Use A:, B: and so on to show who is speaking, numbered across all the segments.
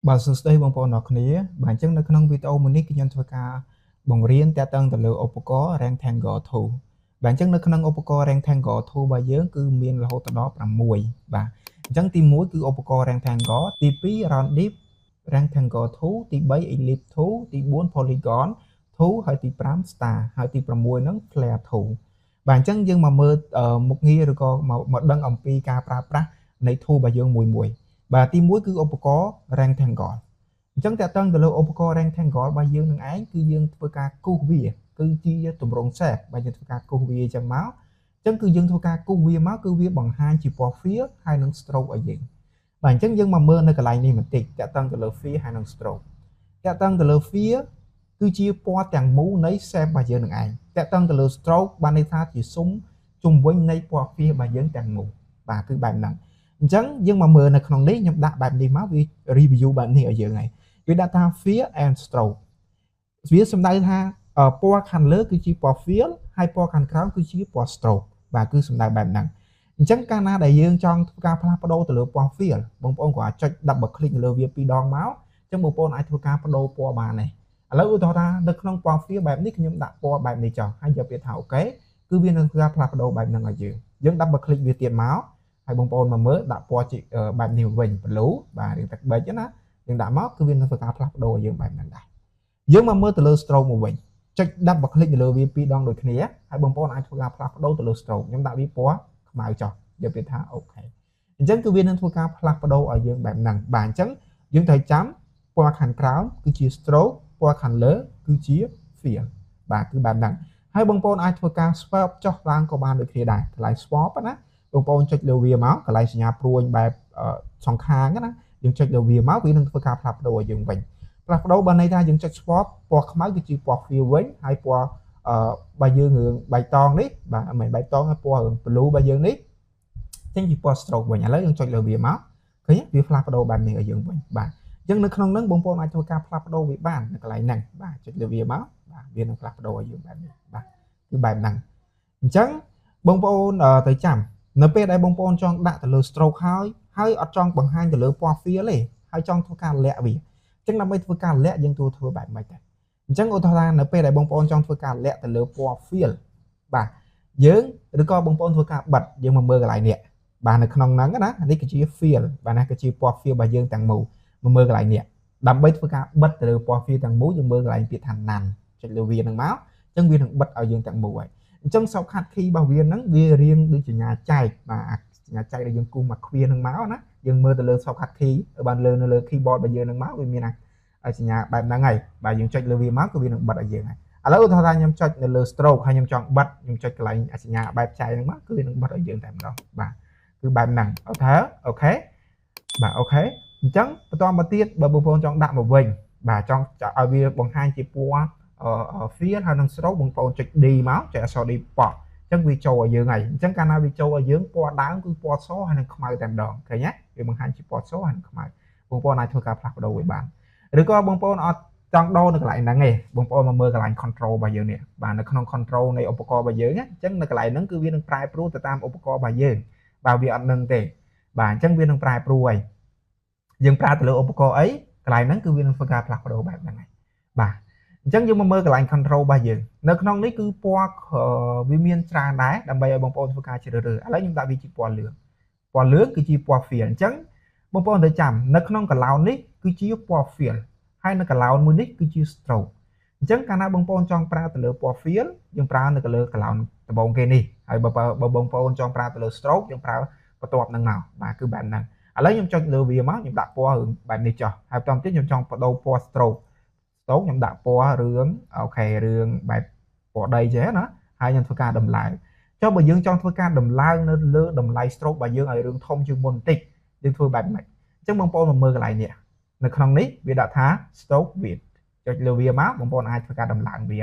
A: Bà sừng đây bằng bộ nọ khía, bản chất nó không video mình nick nhân thôi cả bằng riêng ta tăng từ lượng opco rectangle thủ. Bản chất nó không opco rectangle thủ bà dưỡng cứ miền là hỗ trợ đó bằng mùi bà. Chẳng tìm mũi cứ opco rectangle tí phí round deep rectangle thủ tí 3 ellipse thủ tí 4 polygon thủ hay tí 5 star hay tí bằng mùi nó flare thủ. Bản chất nhưng mà mơ một nghi rồi có mà đăng ông pi ca pra này thu bà dưỡng mùi mùi. Bà tí mũi cứ opco rectangle chẳng ta tăng từ lâu opco rectangle bao dươngនឹងឯងគឺយើងធ្វើការគូសវាគឺជាទម្រង់ shape បើយើងធ្វើការគូសវាចឹងមកចឹងគឺយើងធ្វើការគូសវាមកគឺវាបង្ហាញជាពណ៌ fill ហើយនឹង stroke ឲ្យយើងបាទអញ្ចឹងយើងមកមើលនៅកន្លែងនេះបន្តិចតាក់ទងទៅលើ fill ហើយនឹង stroke តាក់ទងទៅលើ fill គឺជាពណ៌ទាំងមូលនៃ shape របស់យើងនឹងឯងតាក់ទងទៅលើ stroke បានន័យថាជាស៊ុំជុំវិញនៃពណ៌ fill របស់យើងទាំងមូលបាទគឺបែបហ្នឹងអញ្ចឹងយើងមកមើលនៅក្នុងនេះខ្ញុំដាក់បែបនេះមកវា review បែបនេះឲ្យយើងហើយវាដាក់ថា fill and stroke វាសំដៅថាពណ៌ខាងលើគឺជាពណ៌ fill ហើយពណ៌ខាងក្រោមគឺជាពណ៌ stroke បាទគឺសំដៅបែបហ្នឹងអញ្ចឹងកាលណាដែលយើងចង់ធ្វើការផ្លាស់ប្ដូរទៅលើពណ៌ fill បងប្អូនក៏អាចចុច double click នៅលើវាពីរដងមកអញ្ចឹងបងប្អូនអាចធ្វើការបដូរពណ៌បានដែរឥឡូវឧទាហរណ៍ថានៅក្នុងពណ៌ fill បែបនេះខ្ញុំដាក់ពណ៌បែបនេះចុះហើយយកពាក្យថាអូខេគឺវានឹងធ្វើការផ្លាស់ប្ដូរបែបហ្នឹងឲ្យយើង double click វាទៀតមកហើយបងប្អូនមកមើលដាក់ពណ៌បែបនេះវិញ blue បាទរៀងទឹកប៊ិចណាយើងដាក់មកគឺវានឹងធ្វើការផ្លាស់ប្ដូរឲ្យយើងបែបហ្នឹងដែរយើងមកមើលទៅលើ stroke មកវិញចុច double click នៅលើវាពីរដងដូចគ្នាហើយបងប្អូនអាចធ្វើការផ្លាស់ប្ដូរទៅលើ stroke ខ្ញុំដាក់វាពណ៌ខ្មៅចុះយកពាក្យថាអូខេអញ្ចឹងគឺវានឹងធ្វើការផ្លាស់ប្ដូរឲ្យយើងបែបហ្នឹងបាទអញ្ចឹងយើងត្រូវចាំពណ៌ខាងក្រោមគឺជា stroke ពណ៌ខាងលើគឺជា fill បាទគឺបែបហ្នឹងហើយបងប្អូនអាចធ្វើការ swap ចុះឡើងក៏បានដូចគ្នាដែរកន្លែង swap ណាបងប្អូនចុចលើវាមកកន្លែងសញ្ញាព្រួយបែបសងខាងណាយើងចុចលើវាមកវានឹងធ្វើការផ្លាស់ប្ដូរឲ្យយើងវិញផ្លាស់ប្ដូរបានន័យថាយើងចុច swap ពណ៌ខ្មៅគឺជាពណ៌ fill វិញហើយពណ៌បើយើងរឿងបៃតងនេះបាទមិនបៃតងទេពណ៌រឿង blue បើយើងនេះចេញជាពណ៌ stroke វិញឥឡូវយើងចុចលើវាមកឃើញវាផ្លាស់ប្ដូរបែបនេះឲ្យយើងវិញបាទអញ្ចឹងនៅក្នុងហ្នឹងបងប្អូនអាចធ្វើការផ្លាស់ប្ដូរវាបាននៅកន្លែងហ្នឹងបាទចុចលើវាមកបាទវានឹងផ្លាស់ប្ដូរឲ្យយើងបែបនេះបាទគឺបែបហ្នឹងអញ្ចឹងបងប្អូនទៅចាំនៅពេលដែលបងប្អូនចង់ដាក់ទៅលើ stroke ហើយអត់ចង់បង្ហាញទៅលើពណ៌ fill ទេហើយចង់ធ្វើការលាក់វាអញ្ចឹងដើម្បីធ្វើការលាក់យើងធ្វើបែបម៉េចដែរអញ្ចឹងឧទាហរណ៍នៅពេលដែលបងប្អូនចង់ធ្វើការលាក់ទៅលើពណ៌ fill បាទយើងឬក៏បងប្អូនធ្វើការបិទយើងមកមើលកន្លែងនេះបាទនៅក្នុងហ្នឹងណានេះគឺជា fill បាទណាគឺជាពណ៌ fill របស់យើងទាំងមូលមកមើលកន្លែងនេះដើម្បីធ្វើការបិទទៅលើពណ៌ fill ទាំងមូលយើងមើលកន្លែងពាក្យថា none ចុចលើវាហ្នឹងមកអញ្ចឹងវានឹងបិទឲ្យយើងទាំងមូលហើយអញ្ចឹង shortcut key របស់វាហ្នឹងវារៀងដូចសញ្ញាចែកបាទសញ្ញាចែកដែលយើងគូសមកគ្វាហ្នឹងមកណាយើងមើលទៅលើ shortcut key បានលើនៅលើ keyboard របស់យើងហ្នឹងមកវាមានសញ្ញាបែបហ្នឹងហើយបាទយើងចុចលើវាមកគឺវានឹងបិទឲ្យយើងហើយឥឡូវឧទាហរណ៍ថាខ្ញុំចុចនៅលើ stroke ហើយខ្ញុំចង់បិទខ្ញុំចុចកន្លែងសញ្ញាបែបចែកហ្នឹងមកគឺវានឹងបិទឲ្យយើងតែម្ដងបាទគឺបែបហ្នឹងអូខេបាទអូខេអញ្ចឹងបន្តមកទៀតបើបងប្អូនចង់ដាក់មកវិញបាទចង់ឲ្យវាបង្ហាញជាពណ៌fill ហើយនឹង stroke បងប្អូនចុច D មកចុចអក្សរ D ប៉អញ្ចឹងវាចូលឲ្យយើងហើយអញ្ចឹងកាលណាវាចូលឲ្យយើងពណ៌ដើមគឺពណ៌សហើយនឹងខ្មៅតែម្ដងឃើញទេវាបង្ហាញជាពណ៌សហើយនឹងខ្មៅបងប្អូនអាចធ្វើការផ្លាស់ប្ដូរវាបានឬក៏បងប្អូនអត់ចង់ដូរនៅកន្លែងហ្នឹងទេបងប្អូនមកមើលកន្លែង control របស់យើងនេះបាទនៅក្នុង control នៃឧបករណ៍របស់យើងអញ្ចឹងនៅកន្លែងហ្នឹងគឺវានឹងប្រែប្រួលទៅតាមឧបករណ៍របស់យើងបាទវាអត់នឹងទេបាទអញ្ចឹងវានឹងប្រែប្រួលហើយយើងប្រើទៅលើឧបករណ៍អីកន្លែងហ្នឹងគឺវានឹងធ្វើការផ្លាស់ប្ដូរបែបហ្នឹងហើយបាទអញ្ចឹងយើងមកមើលកន្លែង control របស់យើងនៅក្នុងនេះគឺពណ៌វាមានច្រើនដែរដើម្បីឲ្យបងប្អូនធ្វើការជ្រើសរើសឥឡូវខ្ញុំដាក់វាជាពណ៌លឿងគឺជាពណ៌ fill អញ្ចឹងបងប្អូនត្រូវចាំនៅក្នុងកឡោននេះគឺជាពណ៌ fill ហើយនៅកឡោនមួយនេះគឺជា stroke អញ្ចឹងកាលណាបងប្អូនចង់ប្រើទៅលើពណ៌ fill យើងប្រើនៅលើកឡោនដំបូងគេនេះហើយបើបងប្អូនចង់ប្រើទៅលើ stroke យើងប្រើបន្ទាប់នឹងមកបាទគឺបែបហ្នឹងឥឡូវខ្ញុំចុចលើវាមកខ្ញុំដាក់ពណ៌រឿងបែបនេះចុះហើយបន្តទៀតខ្ញុំចង់បដូរពណ៌ stroke ខ្ញុំដាក់ពណ៌រឿងអូខេរឿងបែបពណ៌ដីចេះណាហើយខ្ញុំធ្វើការដំឡើងចុះបើយើងចង់ធ្វើការដំឡើងនៅលើតម្លៃ stroke របស់យើងឲ្យរឿងធំជាងមុនបន្តិចយើងធ្វើបែបម៉េចអញ្ចឹងបងប្អូនមកមើលកន្លែងនេះនៅក្នុងនេះវាដាក់ថា stroke width ចុចលើវាមកបងប្អូនអាចធ្វើការដំឡើងវា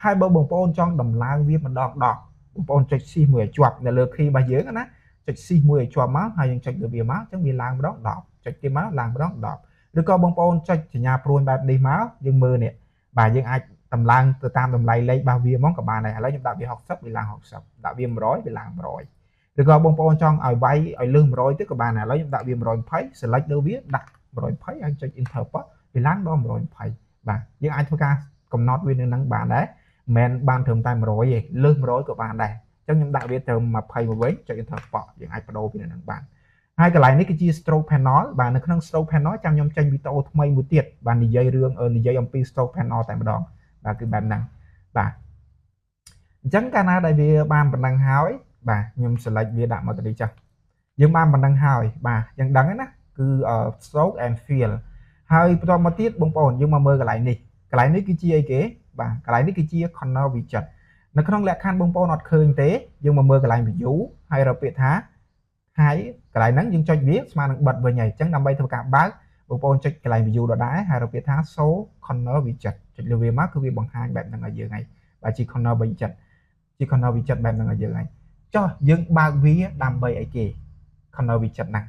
A: ហើយបើបងប្អូនចង់ដំឡើងវាម្ដង10បងប្អូនចុច shift មួយឲ្យជាប់នៅលើ key របស់យើងណាចុច shift មួយឲ្យជាប់មកហើយយើងចុចលើវាមកអញ្ចឹងវាឡើងម្ដង10ចុចទៀតមកឡើងម្ដង10ឬក៏បងប្អូនចុចសញ្ញាព្រួយបែបនេះមកយើងមើលនេះបាទយើងអាចតម្លើងទៅតាមតម្លៃលេខរបស់វាមកក៏បានដែរឥឡូវខ្ញុំដាក់វា60វាឡើង60ដាក់វា100វាឡើង100ឬក៏បងប្អូនចង់ឲ្យវាយឲ្យលើស100ទៀតក៏បានដែរឥឡូវខ្ញុំដាក់វា120 select លើវាដាក់ 120ហើយចុច enter ប៉ុវាឡើងដល់120បាទយើងអាចធ្វើការកំណត់វានៅនឹងបានដែរមិនបានត្រឹមតែ100ទេលើស100ក៏បានដែរអញ្ចឹងខ្ញុំដាក់វាត្រឹម20មកវិញចុច enter ប៉ុយើងអាចបដូរពីនឹងបានហើយកន្លែងនេះគឺជា stroke panel បាទនៅក្នុង stroke panel ចាំខ្ញុំចេញវីដេអូថ្មីមួយទៀតបាទនិយាយអំពី stroke panel តែម្ដងបាទគឺបែបហ្នឹងបាទអញ្ចឹងកាលណាដែលវាបានប៉ុណ្ណឹងហើយបាទខ្ញុំ select វាដាក់មកទៅនេះចាស់យើងបានប៉ុណ្ណឹងហើយបាទយើងដឹងហើយណាគឺ stroke and fill ហើយបន្តមកទៀតបងប្អូនយើងមកមើលកន្លែងនេះគឺជាអីគេបាទកន្លែងនេះគឺជា corner widget នៅក្នុងលក្ខខណ្ឌបងប្អូនអត់ឃើញទេយើងមកមើលកន្លែង view ហើយរកពាក្យថាហើយកន្លែងហ្នឹងយើងចុចវាស្មើនឹងបិទវិញហើយអញ្ចឹងដើម្បីធ្វើការបើកបងប្អូនចុចកន្លែង view ដដែលហើយរកពាក្យថា show corner widget ចុចលើវាមកគឺវាបង្ហាញបែបហ្នឹងឲ្យយើងហើយបាទជា corner widget បែបហ្នឹងឲ្យយើងហើយចុះយើងបើកវាដើម្បីអីគេ corner widget ហ្នឹង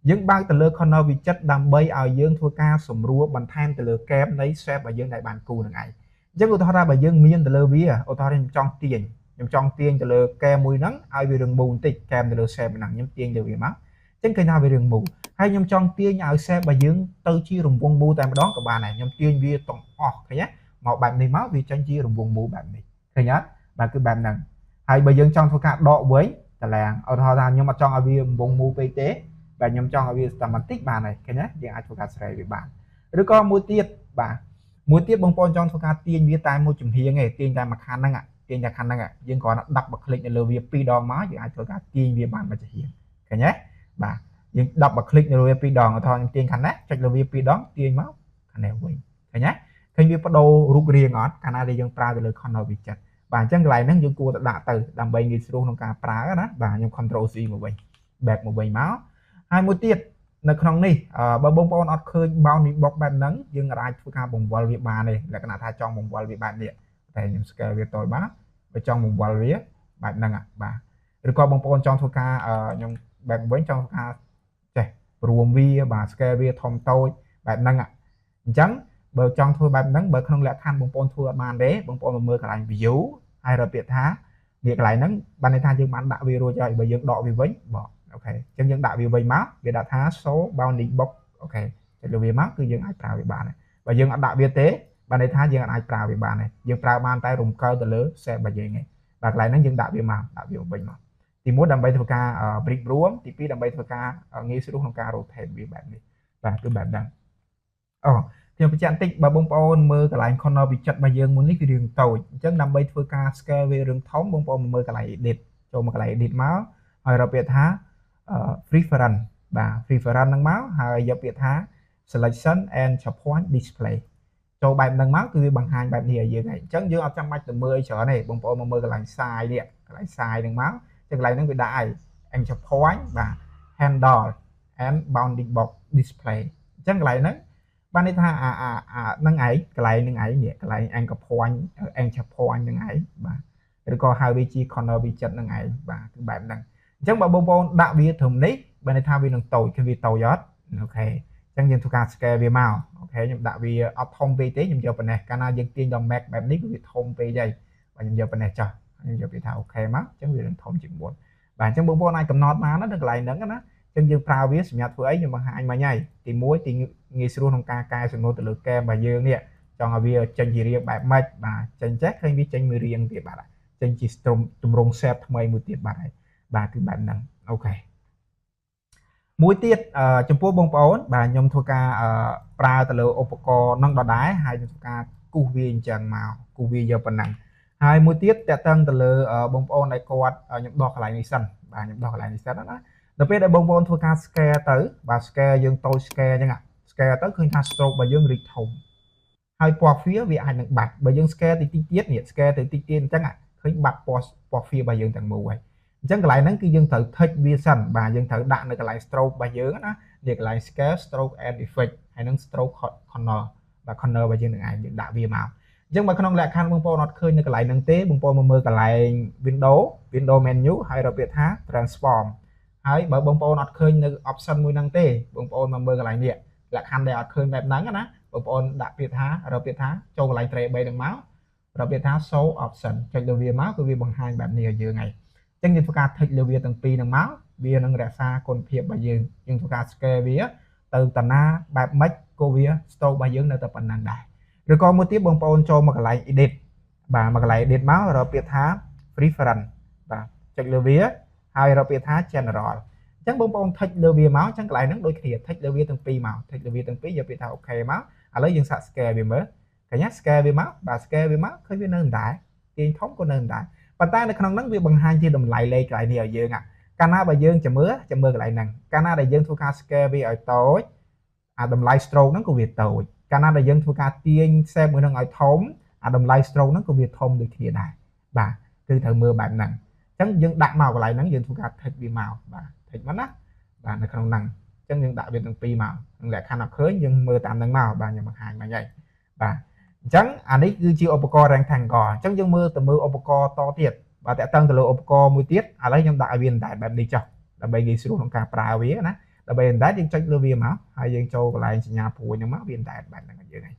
A: យើងបើកទៅលើ corner widget ដើម្បីឲ្យយើងធ្វើការសម្រួលបន្ថែមទៅលើ game នៃ shape របស់យើងដែលបានគូនឹងឯងអញ្ចឹងឧទាហរណ៍ថាបើយើងមានទៅលើវាឧទាហរណ៍ខ្ញុំចង់ទាញទៅលើ game មួយហ្នឹងឲ្យវារឹងមូលបន្តិច game ទៅលើ shape ហ្នឹងខ្ញុំទាញទៅវាមកអញ្ចឹងឃើញថាវារឹងមូលហើយខ្ញុំចង់ទាញឲ្យ shape របស់យើងទៅជារង្វង់មូលតែម្ដងក៏បានដែរខ្ញុំទាញវាទាំងអស់ឃើញទេមកបែបនេះមកវាចេញជារង្វង់មូលបែបនេះឃើញអត់បាទគឺបែបហ្នឹងហើយបើយើងចង់ធ្វើការដកវិញតឡាងឧទាហរណ៍ថាខ្ញុំអត់ចង់ឲ្យវារង្វង់មូលពេកទេបាទខ្ញុំចង់ឲ្យវាស្តាម៉ាទិកបានហើយឃើញទេយើងអាចធ្វើការស្រែកវាបានឬក៏មួយទៀតបងប្អូនចង់ធ្វើការទាញវាតែមួយចំហៀងទេទាញតែមួយខាងហ្នឹងយើងគ្រាន់តែដាក់បើคลิกនៅលើវា2ដងមកយើងអាចធ្វើការទាញវាបានមួយចំហៀងឃើញទេបាទយើង10បើคลิกនៅលើវា2ដងឧទាហរណ៍ខ្ញុំទាញខាងនេះចុចលើវា2ដងទាញមកខាងនេះវិញឃើញទេឃើញវាបដូររូបរាងអត់កាលណាដែលយើងប្រើទៅលើ corner widget បាទអញ្ចឹងកន្លែងហ្នឹងយើងគួរតែដាក់ទៅដើម្បីងាយស្រួលក្នុងការប្រើណាបាទខ្ញុំ control C មកវិញ back មកវិញមកហើយមួយទៀតនៅក្នុងនេះបើបងប្អូនអត់ឃើញ bounding box បែបហ្នឹងយើងអាចធ្វើការបង្វិលវាបានទេលក្ខណៈថាចង់បង្វិលវាបែបនេះតែខ្ញុំ scale វាតូចបានបើចង់បង្វិលវាបែបហ្នឹងបាទឬក៏បងប្អូនចង់ធ្វើការខ្ញុំ back វិញចង់ធ្វើការចេះរួមវាបាទ scale វាធំតូចបែបហ្នឹងអញ្ចឹងបើចង់ធ្វើបែបហ្នឹងបើក្នុងលក្ខខណ្ឌបងប្អូនធ្វើអត់បានទេបងប្អូនមើលកន្លែង view ហើយរកពាក្យថាវាកន្លែងហ្នឹងបានន័យថាយើងបានដាក់វារួចហើយបើយើងដកវាវិញបងអូខេអញ្ចឹងយើងដាក់វាវិញមកវាដាក់ថា show bounding box អូខេចុចលើវាមកគឺយើងអាចប្រើវាបានហើយបើយើងអត់ដាក់វាទេបានន័យថាយើងអាចប្រើវាបានហើយយើងប្រើបានតែរំកិលទៅលើ shape របស់យើងឯងបាទកន្លែងហ្នឹងយើងដាក់វាមកវិញមកទី1ដើម្បីធ្វើការ brick រួមទី2ដើម្បីធ្វើការងាយស្រួលក្នុងការ rotate វាបែបនេះបាទគឺបែបហ្នឹងខ្ញុំបញ្ជាក់បន្តិចបើបងប្អូនមើលកន្លែង corner widget របស់យើងមុននេះគឺរឿងតូចអញ្ចឹងដើម្បីធ្វើការ scale វារឿងធំបងប្អូនមើលកន្លែង edit ចូលមកកន្លែង edit មកហើយរកពាក្យថា preference បាទ preference ហ្នឹងមកហើយយកពាក្យថា selection and point display ចូលបែបហ្នឹងមកគឺវាបង្ហាញបែបនេះឲ្យយើងហើយអញ្ចឹងយើងអត់ចាំបាច់ទៅមើលអីច្រើនទេបងប្អូនមកមើលកន្លែង size នេះកន្លែង size ហ្នឹងមកចឹងកន្លែងហ្នឹងវាដាក់ឲ្យ anchor point បាទ handle and bounding box display អញ្ចឹងកន្លែងហ្នឹងបានន័យថាហ្នឹងឯងកន្លែងហ្នឹងឯងនេះកន្លែង anchor point ហ្នឹងឯងបាទឬក៏ហៅវាជា corner widget ហ្នឹងឯងបាទគឺបែបហ្នឹងអញ្ចឹងបើបងប្អូនដាក់វាត្រឹមនេះបានន័យថាវានឹងតូចគឺវាតូចអត់អូខេអញ្ចឹងយើងធ្វើការ scale វាមកអូខេខ្ញុំដាក់វាអត់ធំពេកទេខ្ញុំយកប៉ុណ្ណេះកាលណាយើងទាញដល់ max បែបនេះគឺវាធំពេកហើយបាទខ្ញុំយកប៉ុណ្ណេះចុះខ្ញុំយកវាថាអូខេមកអញ្ចឹងវានឹងធំជាងមុនបាទអញ្ចឹងបងប្អូនអាចកំណត់បានណានៅកន្លែងហ្នឹងណាអញ្ចឹងយើងប្រើវាសម្រាប់ធ្វើអីខ្ញុំបង្ហាញមិញហើយទី1ទីងាយស្រួលក្នុងការកែសម្រួលទៅលើ game របស់យើងនេះចង់ឲ្យវាចេញជារាងបែបម៉េចបាទចេញចេះឃើញវាចេញមួយរាងទៀតបាទចេញជាទម្រង់ shape ថ្មីមួយទៀតបាទហើយបាទគឺបែបហ្នឹងអូខេមួយទៀតចំពោះបងប្អូនបាទខ្ញុំធ្វើការប្រើទៅលើឧបករណ៍នឹងដដែលហើយខ្ញុំធ្វើការគូសវាអញ្ចឹងមកគូសវាយកប៉ុណ្ណឹងហើយមួយទៀតតើតឹងទៅលើបងប្អូនដែលគាត់ខ្ញុំដោះកន្លែងនេះសិនបាទខ្ញុំដោះកន្លែងនេះសិនណាដល់ពេលដែលបងប្អូនធ្វើការ scale ទៅបាទ scale យើងតូច scale អញ្ចឹង scale ទៅឃើញថា stroke របស់យើងរីកធំហើយពណ៌ fill វាអាចនឹងបាត់បើយើង scale តិចទៀតនេះ scale ទៅតិចទៀតអញ្ចឹងឃើញបាត់ពណ៌ fill របស់យើងទាំងមូលហើយអញ្ចឹងកន្លែងហ្នឹងគឺយើងត្រូវ touch វាសិនបាទយើងត្រូវដាក់នៅកន្លែង stroke របស់យើងណានេះកន្លែង scale stroke and effect ហើយនឹង stroke corner បាទ corner របស់យើងនឹងឯងយើងដាក់វាមកអញ្ចឹងបើក្នុងលក្ខខណ្ឌបងប្អូនអត់ឃើញនៅកន្លែងហ្នឹងទេបងប្អូនមកមើលកន្លែង window menu ហើយរកពាក្យថា transform ហើយបើបងប្អូនអត់ឃើញនៅ option មួយហ្នឹងទេបងប្អូនមកមើលកន្លែងនេះលក្ខខណ្ឌដែលអត់ឃើញបែបហ្នឹងណាបងប្អូនដាក់ពាក្យថារកពាក្យថាចូលកន្លែង tray 3ហ្នឹងមករកពាក្យថា show option ចុចលើវាមកគឺវាបង្ហាញបែបនេះឲ្យយើងហើយអញ្ចឹងយើងធ្វើការ tick លើវាទាំងពីរហ្នឹងមកវានឹងរក្សាគុណភាពរបស់យើងធ្វើការ scale វា từ tận na bài mất cô vía stroke bài dương nơi tập bản năng đại rồi còn một tiếp bông bồn cho một cái lại edit và một cái lại edit máu rồi biệt thá preference và check lưu vía hai rồi biệt thá general chẳng bông bồn thích lưu vía máu chẳng lại nó đôi khi thích lưu vía từng pi màu thích lưu vía từng pi giờ biệt thá ok máu à lấy dương sạc scale vì mới cái nhát scale vì máu và scale vì máu khơi với nền đại tiền thống của nền đại bàn tay nó không nắng vì bằng hai chia đồng lại lấy lại nhiều dương ạ cana bài dương chậm mưa cái lại nằng cana đại dương thua ca scale vì ở tối à đồng live stroke nó cũng việc tội cana đại dương thua ca tiên xem người đang ở thống à đồng live stroke nó cũng việc thông được hiện đại bà từ thời mưa bạn nằng chẳng dương đại màu lại nắng dương thua ca thịt vì màu và thịt mắt á và nó không nằng chẳng dương đại việt từng pi màu lại khăn học khơi nhưng mưa tạm nắng màu bà nhà mặt hàng mà vậy và chẳng anh ấy cứ chiêu opco đang thành cò chẳng dương mưa từ mưa opco to thiệt và tại tăng từ lô opco mùi tiết à lấy nhâm đại viên đại bạn đi cho là bây giờ sử dụng cả pra vía nè là bây giờ đang chơi lưu viên máu hay dân châu lại nhà phụ những máu viên đại bạn là như này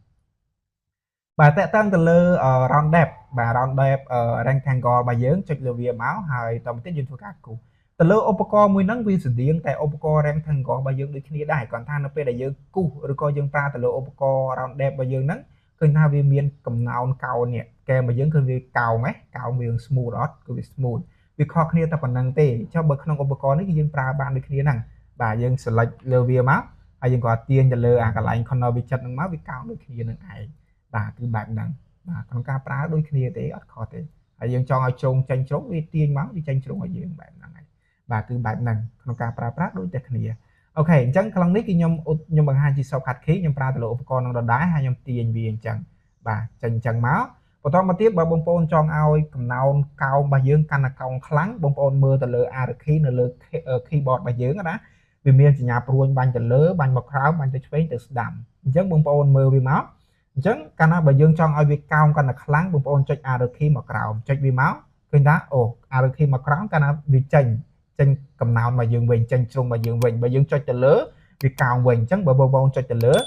A: và tại tăng từ lơ round đẹp và round đẹp đang thành cò bài dưỡng chơi lưu viên máu hay tổng tiết dân thuộc các cụ từ lơ opco mùi nắng viên sử điện tại opco đang thành cò bài dưỡng đi khi đại còn than nó về đại dưỡng cụ rồi coi dân pra từ lơ opco round đẹp bài dưỡng nắng khơi na viên miên cầm nào cao nè kèm mà dưỡng khơi viên cao mấy cao miếng smooth đó cứ smooth vì khó khăn ta còn năng tê cho bậc không có bậc con ấy dương pra ban được kia năng và dương select lơ vía máu hay dương có tiền cho lơ à cả lại con nó bị chặt năng máu bị cao được kia năng ai và cứ bạn năng và con cá pra đôi kia tế ở khó thế hay dương cho ai trông tranh trống vì tiền máu đi tranh trống ở dương bạn năng này và cứ bạn năng con cá pra đôi tệ kia ok chẳng con nít cái nhom bằng hai chỉ sau khát khí nhom pra từ lỗ con nó đá hai nhom tiền vì chẳng và chẳng máu và tao mà tiếp bà bông bồn cho ao cầm nào cao bà dương căn là cao kháng bông bồn mưa từ lửa à được khi lửa keyboard bà dương đó vì miền chỉ nhà pruôn ban từ lửa ban một kháo ban từ phế từ đầm chẳng bông bồn mưa vì máu chẳng căn bà dương cho ao việc cao căn là kháng bông bồn cho à được khi mà cào cho vì máu khi đó ồ à được khi mà cào căn là vì chành cầm nào mà dương mình chành chung mà dương mình bà dương cho từ lửa vì cào mình chẳng bà bông bồn cho từ lửa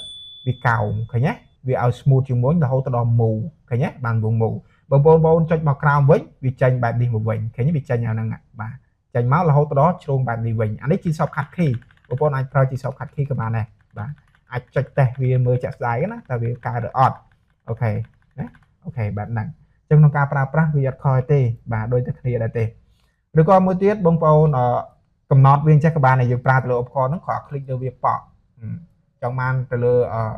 A: vì cào phải nhé vì ao smooth chung muốn là hỗ trợ mù cái nhé bàn vùng mù bông bông cho màu crown với vì tranh bạn đi một vịnh cái như bị tranh nào năng bà tranh máu là hỗ trợ đó chung bạn đi vịnh anh ấy chỉ sọc khát khi bông anh pro chỉ sọc khát khi các bạn này và anh chạy tè vì mưa chặt dài đó tại vì ca được on ok ok bạn nặng trong nó ca pra vì coi tê và đôi tất kia là tê rồi còn một tiết bông bông cầm nọt viên chắc các bạn này dùng pra từ lỗ con nó khó click được việc bỏ trong man từ lửa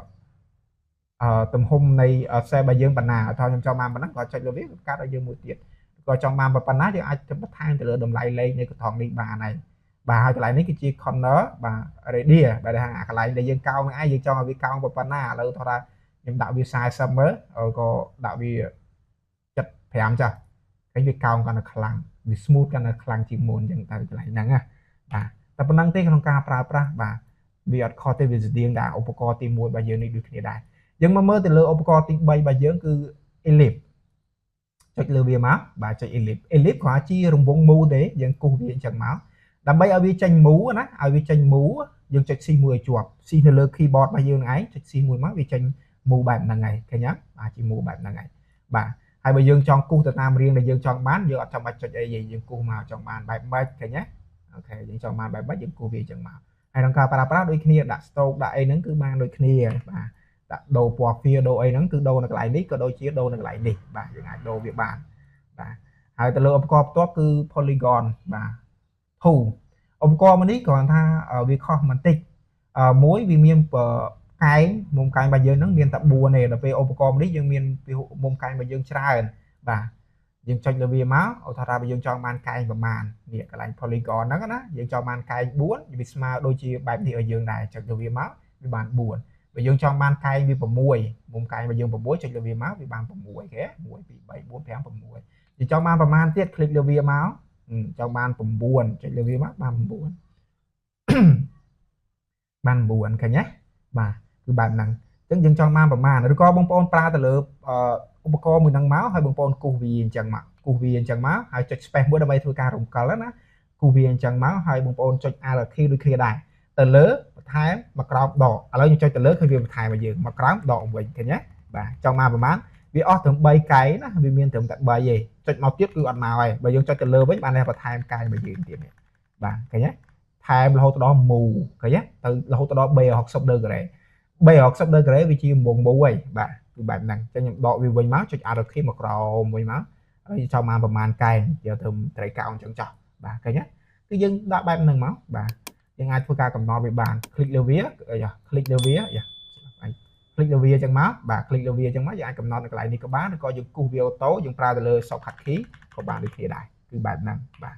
A: tầm hôm nay xe bài dương bản nào thôi nhưng cho mang bản có chạy được viết các đại dương một tiệt còn trong mang và bản nát thì ai chấm bắt thang từ lửa đồng lại lên như cái thòng đi bà này bà hai cái lại cái chi con đó bà ready bà đây hàng cái lại đại dương cao ai dương cho vì cao và bản nào là thôi ra nhưng đạo vì sai sớm mới có đạo vì chặt thèm chưa cái việc cao còn là khlang vì smooth còn là khlang chỉ muốn chẳng tại lại nắng à tập năng tê không ca pra vì ở kho tê vì điện đã opco tìm mua bài dương này được hiện đại nhưng mà mơ từ lừa opco tính bay bài dưỡng cứ elip cho lừa bìa máu bà cho elip khóa chi rung vong mù đấy dân cụ viện chẳng máu đâm bay ở vi tranh mũ á ở vi tranh mũ dân cho si 10 chuột si lừa keyboard bài dương ấy cho si 10 máu vi tranh mù bạn là ngày cái nhá bà chỉ mù bạn là ngày bà hai bài dương trong cu từ nam riêng là dương trong bán giờ trong bài cho gì dương cu màu trong bàn bài mấy cái nhá ok dương trong bàn bài mấy dương cụ viện chẳng máu hay đăng cao para đôi khi đã stroke đại nắng cứ mang đôi khi bà đồ bò phía đồ ấy nó cứ đâu là lại nít có đôi chia đâu là lại đi và những đồ việc bàn và hai từ lựa cọp top cứ polygon và thủ ông co mà nít còn tha ở việc kho mình tịch mối vì miền cái mông cái bây giờ nó miền tập bùa này là về ông co nít dương miền mông cái bây giờ trai và dương cho là vì máu ở thà ra bây giờ cho man cái và màn việc cái lại polygon đó đó dương cho man cái buồn vì smart đôi chia bài thì ở dương này cho là vì máu vì bạn buồn bây giờ cho man cay vì bầm mùi mồm cay bây giờ bầm muối cho là vì máu vì bàn bầm mùi ghé mùi bị 7-4 tháng bầm mùi thì cho man tiết click là vì máu cho man bầm buồn cho là vì máu bầm buồn ban buồn cả nhé bà cứ bạn năng chẳng dừng cho man rồi có bông pon pra từ lửa co mùi năng máu hay bông pon cu viên chẳng máu hay cho spam bữa đây thôi ca rụng cờ đó cu viên chẳng máu hay bông pon cho ai là khi đôi khi đại từ lửa thái mà cào đỏ ở đây cho từ lớn khi việc thải mà dừng mà cào đỏ mình thế nhé và trong ma và mát vì ở thường bay cái nó vì miền thường tận bay gì cho màu tiết cứ ăn màu này bây giờ cho từ lớn với bạn này và thải cài mà dừng tiền này và cái nhé ថែមរហូតដល់មូឃើញទេទៅរហូតដល់ B60 ដឺក្រេ B60 ដឺក្រេវាជាមុងមូហើយបាទគឺបែបហ្នឹងអញ្ចឹងខ្ញុំដកវាវិញមកចុច Arrow key មកក្រោមវិញមកហើយចង់បានប្រមាណកែងយកទៅត្រីកោងអញ្ចឹងចោះបាទឃើញទេគឺយើងដាក់បែបហ្នឹងមកបាទយើងអាចធ្វើការកំណត់វាបាន click លើវា click លើវាclick លើវាអញ្ចឹងមកបាទ click លើវាអញ្ចឹងមកយើងអាចកំណត់នៅកន្លែងនេះក៏បានឬក៏យើងគូសវាអូតូយើងប្រើទៅលើ shortcut key ក៏បានដូចគ្នាដែរគឺបែបហ្នឹងបាទ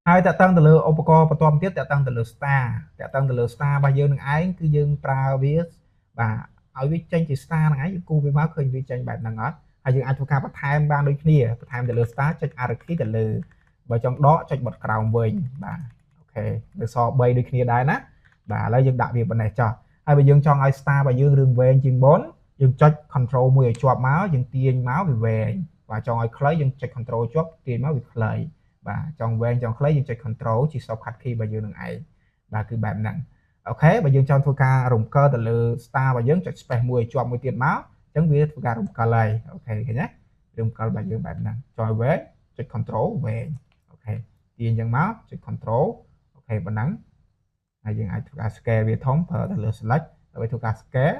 A: ហើយតើតឹងទៅលើឧបករណ៍បន្ទាប់ទៀតតើតឹងទៅលើ star តើតឹងទៅលើ star របស់យើងនឹងឯងគឺយើងប្រើវាបាទឲ្យវាចេញជា star ហ្នឹងឯងយើងគូសវាមកឃើញវាចេញបែបហ្នឹងអត់ហើយយើងអាចធ្វើការបន្ថែមបានដូចគ្នាបន្ថែមទៅលើ star ចុច arrow key ទៅលើបើចង់ដកចុចបត់ក្រោមវិញបាទអូខេនៅសល់3ដូចគ្នាដែរណាបាទឥឡូវយើងដាក់វាប៉ុណ្ណេះចោះហើយបើយើងចង់ឲ្យ star របស់យើងរឿងវែងជាងមុនយើងចុច control មួយឲ្យជាប់មកយើងទាញមកវាវែងបាទចង់ឲ្យខ្លីយើងចុច control ជាប់ទាញមកវាខ្លីបាទចង់វែងចង់ខ្លីយើងចុច control ជា shortcut key របស់យើងនឹងឯងបាទគឺបែបហ្នឹងអូខេបើយើងចង់ធ្វើការរំកិលទៅលើ star របស់យើងចុច space មួយឲ្យជាប់មួយទៀតមកអញ្ចឹងវាធ្វើការរំកិលហើយអូខេឃើញទេរំកិលរបស់យើងបែបហ្នឹងចង់ឲ្យវែងចុច control វែងអូខេទាញអញ្ចឹងមកចុច control អូខេប៉ុណ្ណឹងហើយយើងអាចធ្វើការ scale វាធំប្រើទៅលើ select ដើម្បីធ្វើការ scale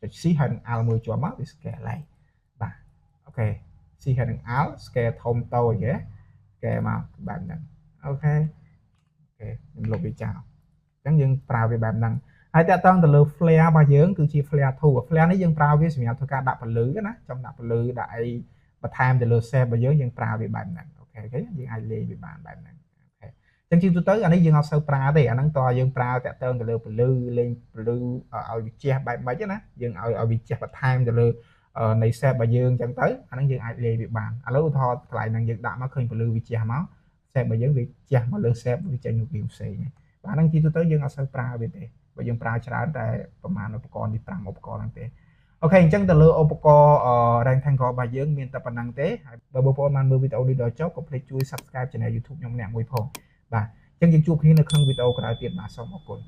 A: ចុច C ហើយនឹង Alt មួយជាប់មកវា scale ហើយបាទអូខេ C ហើយនឹង Alt scale ធំតូចហ៎កែមកបែបហ្នឹងអូខេខ្ញុំលុបវាចោលអញ្ចឹងយើងប្រើវាបែបហ្នឹងហើយតើតើទៅលើ flare របស់យើងគឺជា flare 2 flare នេះយើងប្រើវាសម្រាប់ធ្វើការដាក់ពន្លឺណាចង់ដាក់ពន្លឺដាក់អីបន្ថែមទៅលើ shape របស់យើងប្រើវាបែបហ្នឹងអូខេយើងអាចលេងវាបានបែបហ្នឹងអូខេអញ្ចឹងជាទូទៅអានេះយើងអត់សូវប្រើទេអាហ្នឹងតើយើងប្រើតាក់ទងទៅលើពន្លឺលេងពន្លឺឲ្យវាជះបែបម៉េចណាយើងឲ្យវាជះបន្ថែមទៅលើនៃ shape របស់យើងអញ្ចឹងទៅអាហ្នឹងយើងអាចលេងវាបានឥឡូវឧទាហរណ៍កន្លែងហ្នឹងយើងដាក់មកឃើញពន្លឺវាជះមក shape របស់យើងវាជះមកលើ shape វាចេញរូបរាងផ្សេងបាទហ្នឹងជាទូទៅយើងអត់សូវប្រើវាទេបើយើងប្រើច្រើនតែប្រមាណឧបករណ៍នេះ5ឧបករណ៍ហ្នឹងទេអូខេអញ្ចឹងទៅលើឧបករណ៍ rectangle របស់យើងមានតែប៉ុណ្្នឹងទេហើយបើបងប្អូនបានមើលវីដេអូនេះដល់ចប់កុំភ្លេចជួយ subscribe channel YouTube ខ្ញុំម្នាក់មួយផងបាទអញ្ចឹងយើងជួបគ្នានៅក្នុងវីដេអូក្រោយទៀតបាទសូមអរគុណ